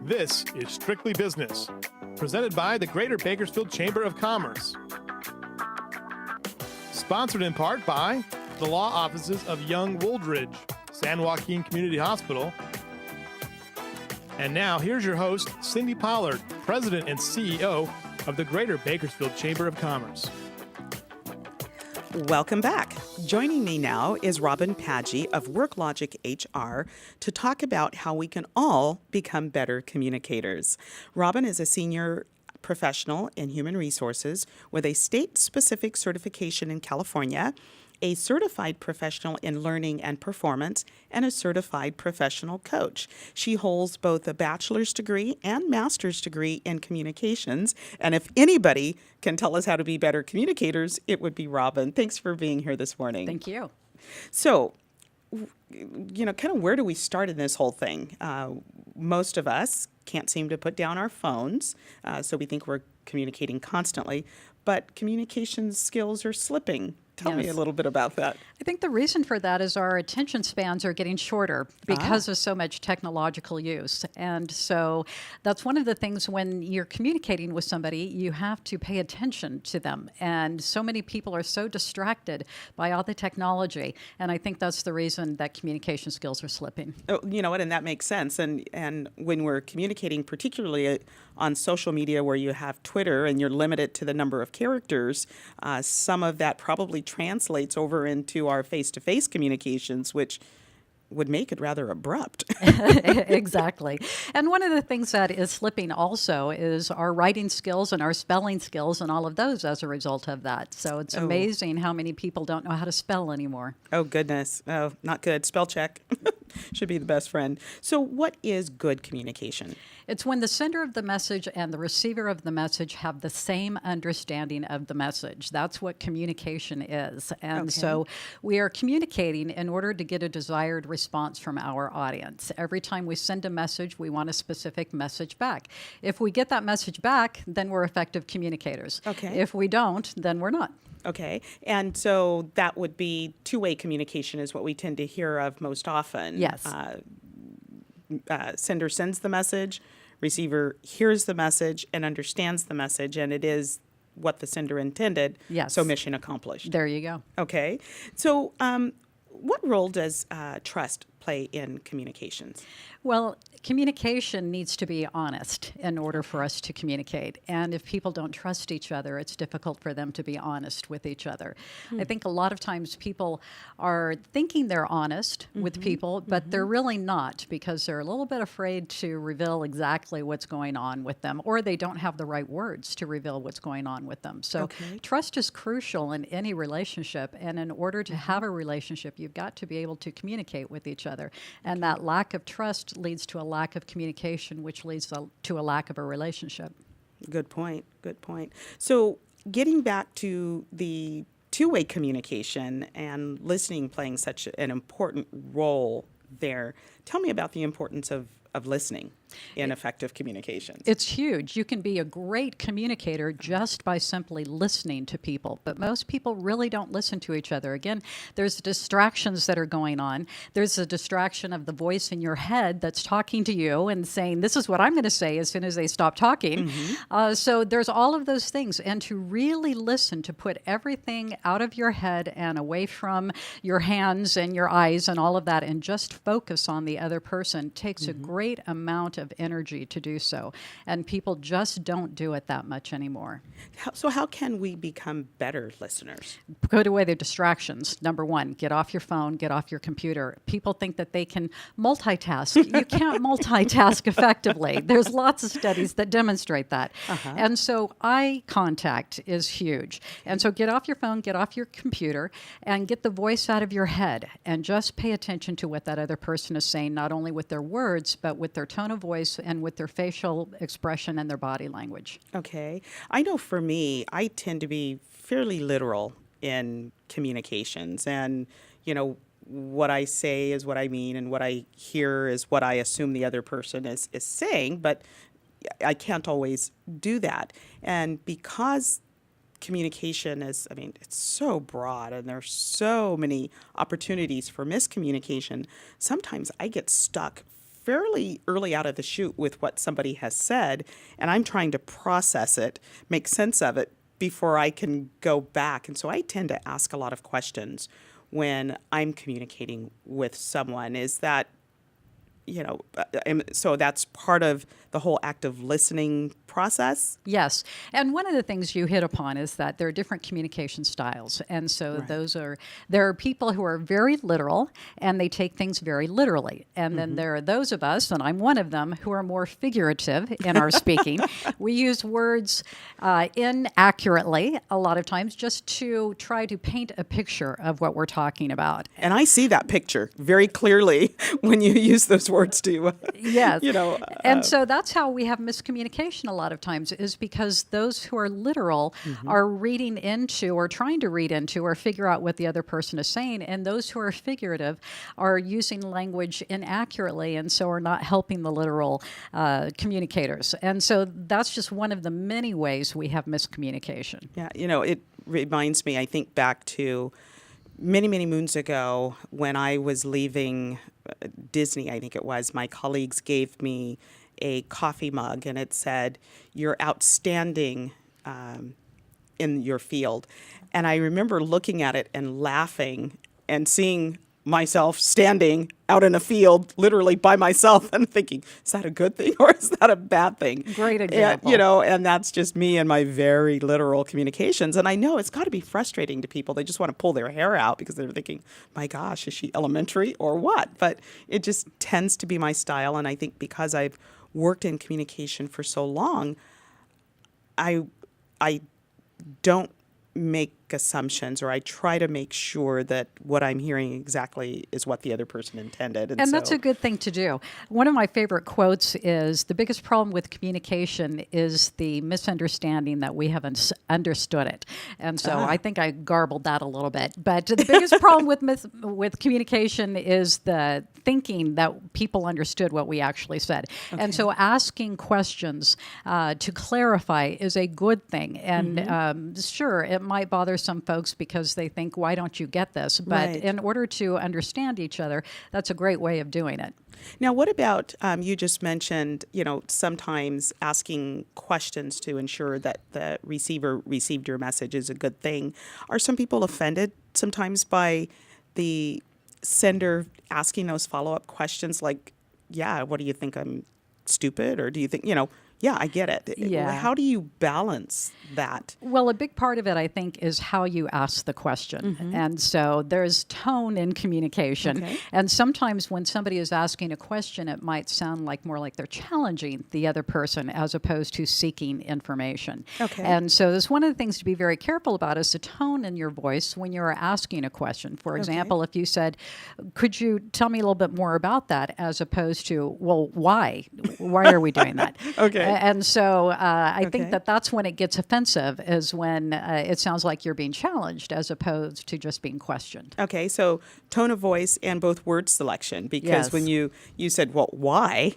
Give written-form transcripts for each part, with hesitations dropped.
This is Strictly Business, presented by the Greater Bakersfield Chamber of Commerce. Sponsored in part by the law offices of Young Wooldridge, San Joaquin Community Hospital. And now, here's your host, Cindy Pollard, President and CEO of the Greater Bakersfield Chamber of Commerce. Welcome back. Joining me now is Robin Paggi of Worklogic HR to talk about how we can all become better communicators. Robin is a senior professional in human resources with a state-specific certification in California, a certified professional in learning and performance, and a certified professional coach. She holds both a bachelor's degree and master's degree in communications. And if anybody can tell us how to be better communicators, it would be Robin. Thanks for being here this morning. Thank you. So, kind of where do we start in this whole thing? Most of us can't seem to put down our phones, so we think we're communicating constantly, but communication skills are slipping. Tell me a little bit about that. I think the reason for that is our attention spans are getting shorter because of so much technological use. And so that's one of the things when you're communicating with somebody, you have to pay attention to them. And so many people are so distracted by all the technology. And I think that's the reason that communication skills are slipping. Oh, you know what? And that makes sense. And when we're communicating, particularly on social media where you have Twitter and you're limited to the number of characters, some of that probably translates over into our face-to-face communications, which would make it rather abrupt. Exactly. And one of the things that is slipping also is our writing skills and our spelling skills and all of those as a result of that. So it's amazing how many people don't know how to spell anymore. Oh, goodness. Oh, not good. Spell check. Should be the best friend. So what is good communication? It's when the sender of the message and the receiver of the message have the same understanding of the message. That's what communication is. And so we are communicating in order to get a desired response from our audience. Every time we send a message, we want a specific message back. If we get that message back, then we're effective communicators. Okay. If we don't, then we're not. Okay. And so that would be two-way communication is what we tend to hear of most often. Yes. Sender sends the message, receiver hears the message and understands the message, and it is what the sender intended. Yes. So mission accomplished. There you go. Okay. So what role does trust play in communications? Well, communication needs to be honest in order for us to communicate. And if people don't trust each other, it's difficult for them to be honest with each other. I think a lot of times people are thinking they're honest with people, but they're really not because they're a little bit afraid to reveal exactly what's going on with them, or they don't have the right words to reveal what's going on with them. So trust is crucial in any relationship. And in order to have a relationship, you've got to be able to communicate with each other. And that lack of trust leads to a lack of communication, which leads to a lack of a relationship. Good point. Good point. So getting back to the two-way communication and listening playing such an important role there, tell me about the importance of listening in effective communications. It's huge. You can be a great communicator just by simply listening to people, but most people really don't listen to each other. Again, there's distractions that are going on. There's a distraction of the voice in your head that's talking to you and saying, this is what I'm going to say as soon as they stop talking. So there's all of those things. And to really listen, to put everything out of your head and away from your hands and your eyes and all of that and just focus on the other person takes a great amount of energy to do so. And people just don't do it that much anymore. So how can we become better listeners? Put away the distractions. Number one, get off your phone, get off your computer. People think that they can multitask. You can't multitask effectively. There's lots of studies that demonstrate that. And so eye contact is huge. And so get off your phone, get off your computer, and get the voice out of your head and just pay attention to what that other person is saying, not only with their words, but with their tone of voice and with their facial expression and their body language. Okay. I know for me, I tend to be fairly literal in communications. And, what I say is what I mean, and what I hear is what I assume the other person is saying, but I can't always do that. And because communication is, it's so broad and there's so many opportunities for miscommunication, sometimes I get stuck fairly early out of the chute with what somebody has said, and I'm trying to process it, make sense of it before I can go back. And so I tend to ask a lot of questions when I'm communicating with someone. Is that, so that's part of the whole active listening process? Yes. And one of the things you hit upon is that there are different communication styles. And so there are people who are very literal and they take things very literally. And then there are those of us, and I'm one of them, who are more figurative in our speaking. We use words inaccurately a lot of times just to try to paint a picture of what we're talking about. And I see that picture very clearly when you use those words to, yes. And so that's how we have miscommunication a lot of times, is because those who are literal are reading into or trying to read into or figure out what the other person is saying, and those who are figurative are using language inaccurately and so are not helping the literal communicators. And so that's just one of the many ways we have miscommunication. Yeah, it reminds me, I think back to many, many moons ago when I was leaving Disney, I think it was, my colleagues gave me a coffee mug and it said, "You're outstanding in your field." And I remember looking at it and laughing and seeing myself standing out in a field literally by myself and thinking, is that a good thing or is that a bad thing? Great example. And that's just me and my very literal communications. And I know it's got to be frustrating to people. They just want to pull their hair out because they're thinking, my gosh, is she elementary or what? But it just tends to be my style. And I think because I've worked in communication for so long, I don't make assumptions, or I try to make sure that what I'm hearing exactly is what the other person intended. And that's a good thing to do. One of my favorite quotes is, "The biggest problem with communication is the misunderstanding that we haven't understood it." And so I think I garbled that a little bit. But the biggest problem with communication is the thinking that people understood what we actually said. Okay. And so asking questions to clarify is a good thing. And sure, it might bother some folks because they think, why don't you get this? But in order to understand each other, that's a great way of doing it. Now, what about, you just mentioned, sometimes asking questions to ensure that the receiver received your message is a good thing. Are some people offended sometimes by the sender asking those follow-up questions like, yeah, what do you think, I'm stupid? Or do you think, yeah, I get it. Yeah. How do you balance that? Well, a big part of it, I think, is how you ask the question. And so there's tone in communication. Okay. And sometimes when somebody is asking a question, it might sound more like they're challenging the other person as opposed to seeking information. Okay. And so that's one of the things to be very careful about is the tone in your voice when you're asking a question. For example, if you said, "Could you tell me a little bit more about that?" as opposed to, "Well, why? Why are we doing that?" Okay. And so I think that's when it gets offensive, is when it sounds like you're being challenged as opposed to just being questioned. Okay, so tone of voice and both word selection, because when you said, well, why,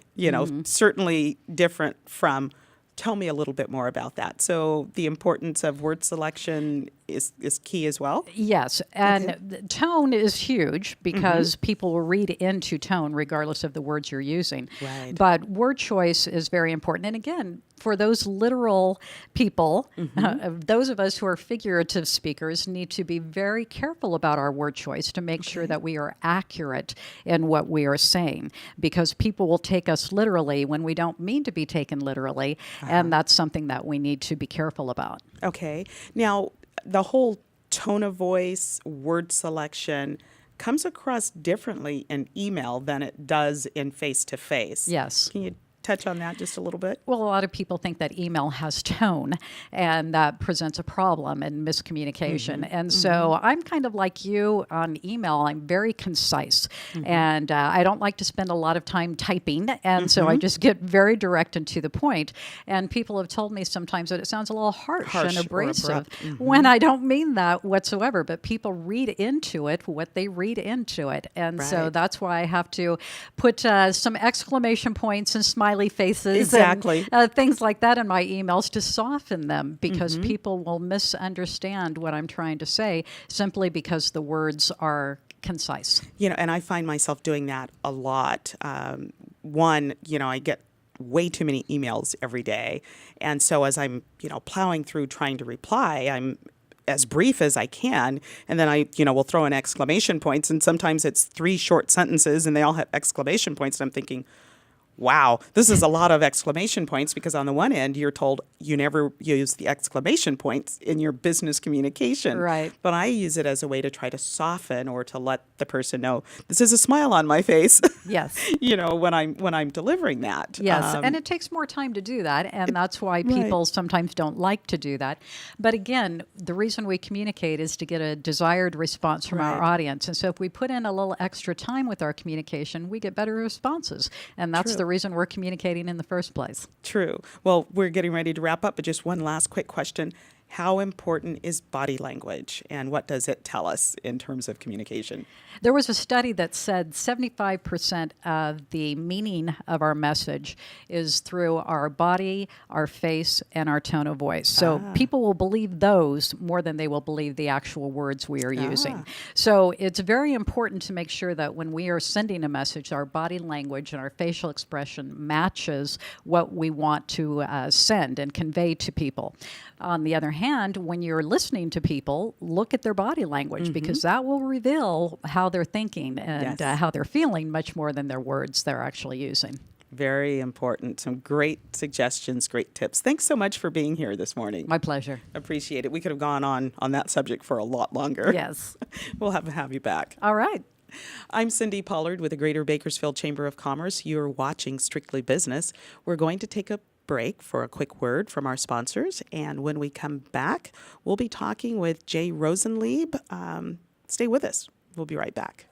certainly different from, tell me a little bit more about that. So the importance of word selection is key as well? Yes, and tone is huge because people will read into tone regardless of the words you're using. Right. But word choice is very important. And again, for those literal people, those of us who are figurative speakers need to be very careful about our word choice to make sure that we are accurate in what we are saying, because people will take us literally when we don't mean to be taken literally, and that's something that we need to be careful about. Okay. Now, the whole tone of voice, word selection comes across differently in email than it does in face-to-face. Yes. Can you touch on that just a little bit? Well, a lot of people think that email has tone, and that presents a problem and miscommunication. And so I'm kind of like you on email. I'm very concise, and I don't like to spend a lot of time typing, and so I just get very direct and to the point. And people have told me sometimes that it sounds a little harsh and abrasive when I don't mean that whatsoever, but people read into it what they read into it. And so that's why I have to put some exclamation points and smiley faces and things like that in my emails to soften them, because people will misunderstand what I'm trying to say simply because the words are concise. And I find myself doing that a lot one, I get way too many emails every day. And so as I'm, plowing through trying to reply, I'm as brief as I can. And then I, will throw in exclamation points. And sometimes it's 3 short sentences and they all have exclamation points. And I'm thinking, wow, this is a lot of exclamation points, because on the one end, you're told you never use the exclamation points in your business communication. Right. But I use it as a way to try to soften or to let the person know this is a smile on my face. Yes. When I'm delivering that. Yes, and it takes more time to do that, and that's why people sometimes don't like to do that. But again, the reason we communicate is to get a desired response from our audience. And so if we put in a little extra time with our communication, we get better responses. And that's the reason we're communicating in the first place. True. Well, we're getting ready to wrap up, but just one last quick question. How important is body language, and what does it tell us in terms of communication? There was a study that said 75% of the meaning of our message is through our body, our face, and our tone of voice. So people will believe those more than they will believe the actual words we are using. So it's very important to make sure that when we are sending a message, our body language and our facial expression matches what we want to send and convey to people. On the other hand, when you're listening to people, look at their body language, because that will reveal how they're thinking and how they're feeling much more than their words they're actually using. Very important. Some great suggestions, great tips. Thanks so much for being here this morning. My pleasure. Appreciate it. We could have gone on that subject for a lot longer. Yes. We'll have you back. All right. I'm Cindy Pollard with the Greater Bakersfield Chamber of Commerce. You're watching Strictly Business. We're going to take a break for a quick word from our sponsors. And when we come back, we'll be talking with Jay Rosenlieb. Stay with us. We'll be right back.